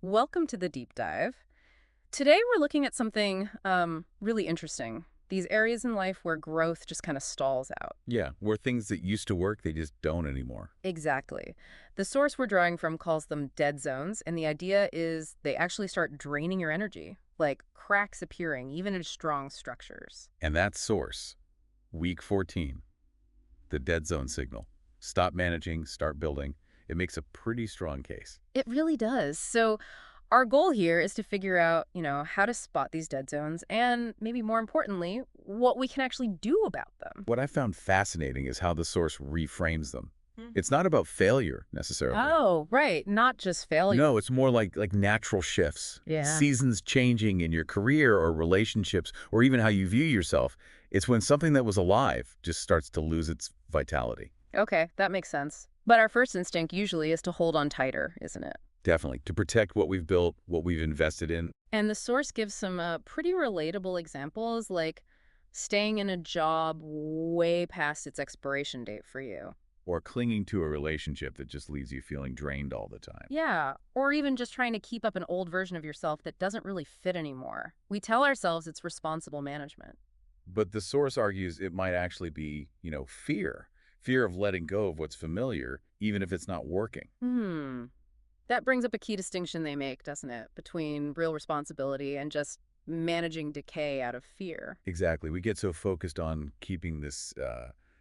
Welcome to the deep dive. Today we're looking at something really interesting. These areas in life where growth just kind of stalls out. Yeah, where things that used to work, they just don't anymore. Exactly. The source we're drawing from calls them dead zones, and the idea is they actually start draining your energy, like cracks appearing even in strong structures. And that source, week 14, the dead zone signal. Stop managing, start building. It makes a pretty strong case. It really does. So our goal here is to figure out, how to spot these dead zones and maybe more importantly, what we can actually do about them. What I found fascinating is how the source reframes them. Mhm. It's not about failure, necessarily. Oh, right. Not just failure. No, it's more like natural shifts. Yeah. Seasons changing in your career or relationships or even how you view yourself. It's when something that was alive just starts to lose its vitality. Okay, that makes sense. But our first instinct usually is to hold on tighter, isn't it? Definitely. To protect what we've built, what we've invested in. And the source gives some pretty relatable examples, like staying in a job way past its expiration date for you. Or clinging to a relationship that just leaves you feeling drained all the time. Yeah, or even just trying to keep up an old version of yourself that doesn't really fit anymore. We tell ourselves it's responsible management. But the source argues it might actually be, fear. Fear of letting go of what's familiar, even if it's not working. Hmm. That brings up a key distinction they make, doesn't it, between real responsibility and just managing decay out of fear. Exactly. We get so focused on keeping this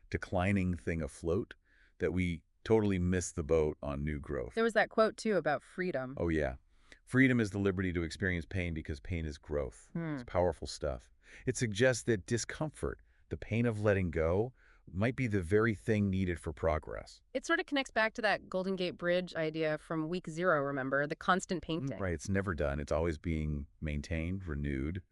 declining thing afloat that we totally miss the boat on new growth. There was that quote, too, about freedom. Oh, yeah. Freedom is the liberty to experience pain because pain is growth. Hmm. It's powerful stuff. It suggests that discomfort, the pain of letting go, might be the very thing needed for progress. It sort of connects back to that Golden Gate Bridge idea from week 0, remember? The constant painting. Right, it's never done. It's always being maintained, renewed.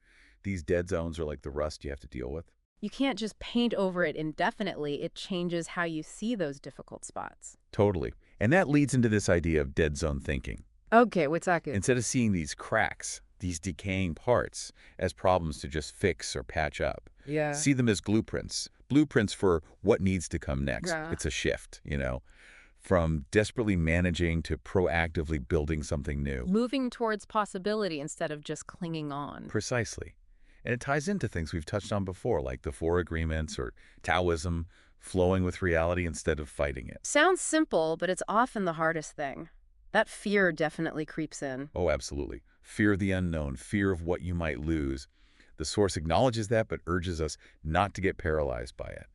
These dead zones are like the rust you have to deal with. You can't just paint over it indefinitely. It changes how you see those difficult spots. Totally. And that leads into this idea of dead zone thinking. Okay, what's that good? Instead of seeing these cracks, these decaying parts, as problems to just fix or patch up, Yeah. see them as blueprints for what needs to come next. Yeah. It's a shift, from desperately managing to proactively building something new. Moving towards possibility instead of just clinging on. Precisely. And it ties into things we've touched on before, like the Four Agreements or Taoism, flowing with reality instead of fighting it. Sounds simple, but it's often the hardest thing. That fear definitely creeps in. Oh, absolutely. Fear of the unknown, fear of what you might lose. The source acknowledges that, but urges us not to get paralyzed by it.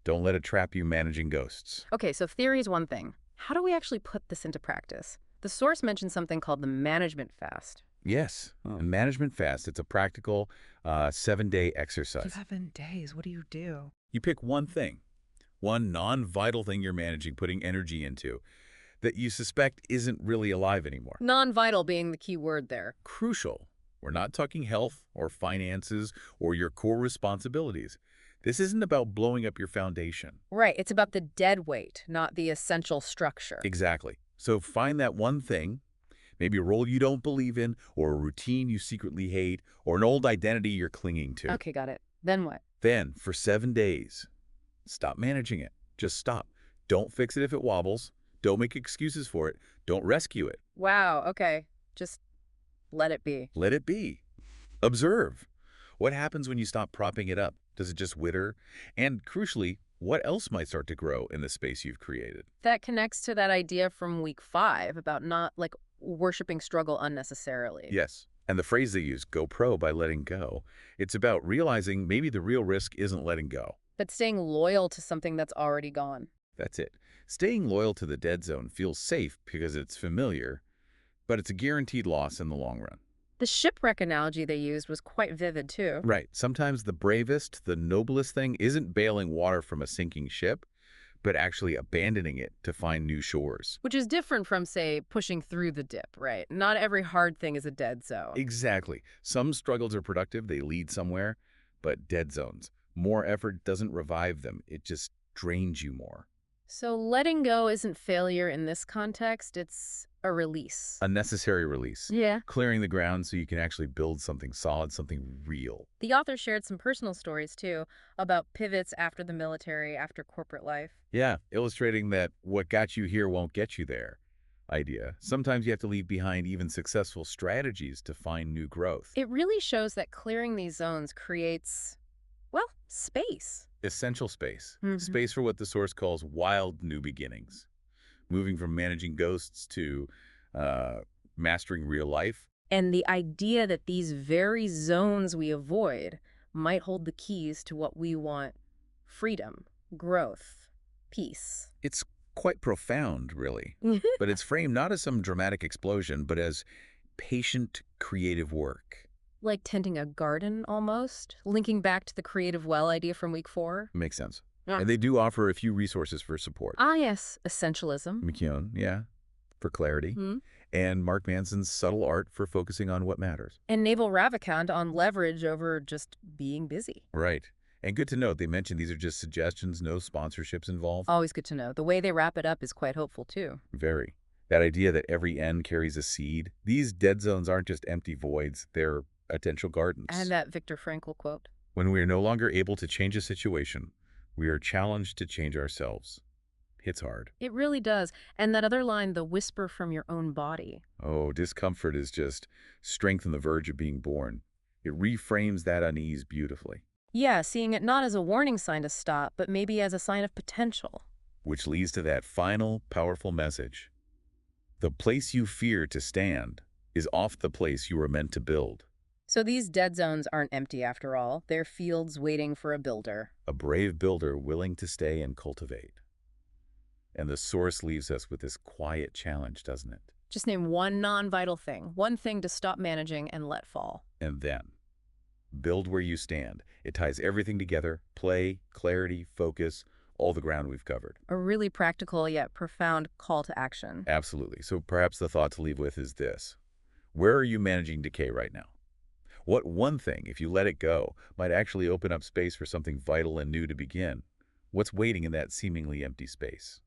Don't let it trap you managing ghosts. Okay, so theory is one thing. How do we actually put this into practice? The source mentions something called the management fast. Yes, and management fast, it's a practical 7-day exercise. 7 days. What do you do? You pick one thing, one non-vital thing you're managing, putting energy into, that you suspect isn't really alive anymore. Non-vital being the key word there. Crucial. We're not talking health or finances or your core responsibilities. This isn't about blowing up your foundation. Right, it's about the dead weight, not the essential structure. Exactly. So find that one thing, maybe a role you don't believe in, or a routine you secretly hate, or an old identity you're clinging to. Okay, got it. Then what? Then, for 7 days, stop managing it. Just stop. Don't fix it if it wobbles. Don't make excuses for it. Don't rescue it. Wow, okay. Just let it be. Let it be. Observe. What happens when you stop propping it up? Does it just wither? And crucially, what else might start to grow in the space you've created? That connects to that idea from week 5 about not, like, worshiping struggle unnecessarily. Yes. And the phrase they use, go pro by letting go, it's about realizing maybe the real risk isn't letting go. But staying loyal to something that's already gone. That's it. Staying loyal to the dead zone feels safe because it's familiar, but it's a guaranteed loss in the long run. The shipwreck analogy they used was quite vivid, too. Right. Sometimes the bravest, the noblest thing isn't bailing water from a sinking ship, but actually abandoning it to find new shores. Which is different from, say, pushing through the dip, right? Not every hard thing is a dead zone. Exactly. Some struggles are productive, they lead somewhere, but dead zones. More effort doesn't revive them, it just drains you more. So letting go isn't failure in this context, it's a release. A necessary release. Yeah. Clearing the ground so you can actually build something solid, something real. The author shared some personal stories, too, about pivots after the military, after corporate life. Yeah, illustrating that what got you here won't get you there. idea. Sometimes you have to leave behind even successful strategies to find new growth. It really shows that clearing these zones creates, well, space. Essential space. Hmm. Space for what the Source calls wild new beginnings. Moving from managing ghosts to uh, mastering real life. And the idea that these very zones we avoid might hold the keys to what we want: freedom, growth, peace. It's quite profound, really. But it's framed not as some dramatic explosion, but as patient, creative work. Like tending a garden, almost, linking back to the creative well idea from week 4. Makes sense. Yeah. And they do offer a few resources for support. Ah, yes, essentialism. McKeown, yeah, for clarity. Hmm. And Mark Manson's subtle art for focusing on what matters. And Naval Ravikant on leverage over just being busy. Right. And good to note, they mentioned these are just suggestions, no sponsorships involved. Always good to know. The way they wrap it up is quite hopeful, too. Very. That idea that every end carries a seed. These dead zones aren't just empty voids, they're potential gardens. And that Viktor Frankl quote. When we are no longer able to change a situation, we are challenged to change ourselves. Hits hard. It really does. And that other line, the whisper from your own body. Oh, discomfort is just strength on the verge of being born. It reframes that unease beautifully. Yeah, seeing it not as a warning sign to stop, but maybe as a sign of potential. Which leads to that final, powerful message. The place you fear to stand is oft the place you were meant to build. So these dead zones aren't empty after all. They're fields waiting for a builder. A brave builder willing to stay and cultivate. And the Source leaves us with this quiet challenge, doesn't it? Just name one non-vital thing, one thing to stop managing and let fall. And then, build where you stand. It ties everything together: play, clarity, focus, all the ground we've covered. A really practical yet profound call to action. Absolutely. So perhaps the thought to leave with is this. Where are you managing decay right now? What one thing, if you let it go, might actually open up space for something vital and new to begin? What's waiting in that seemingly empty space?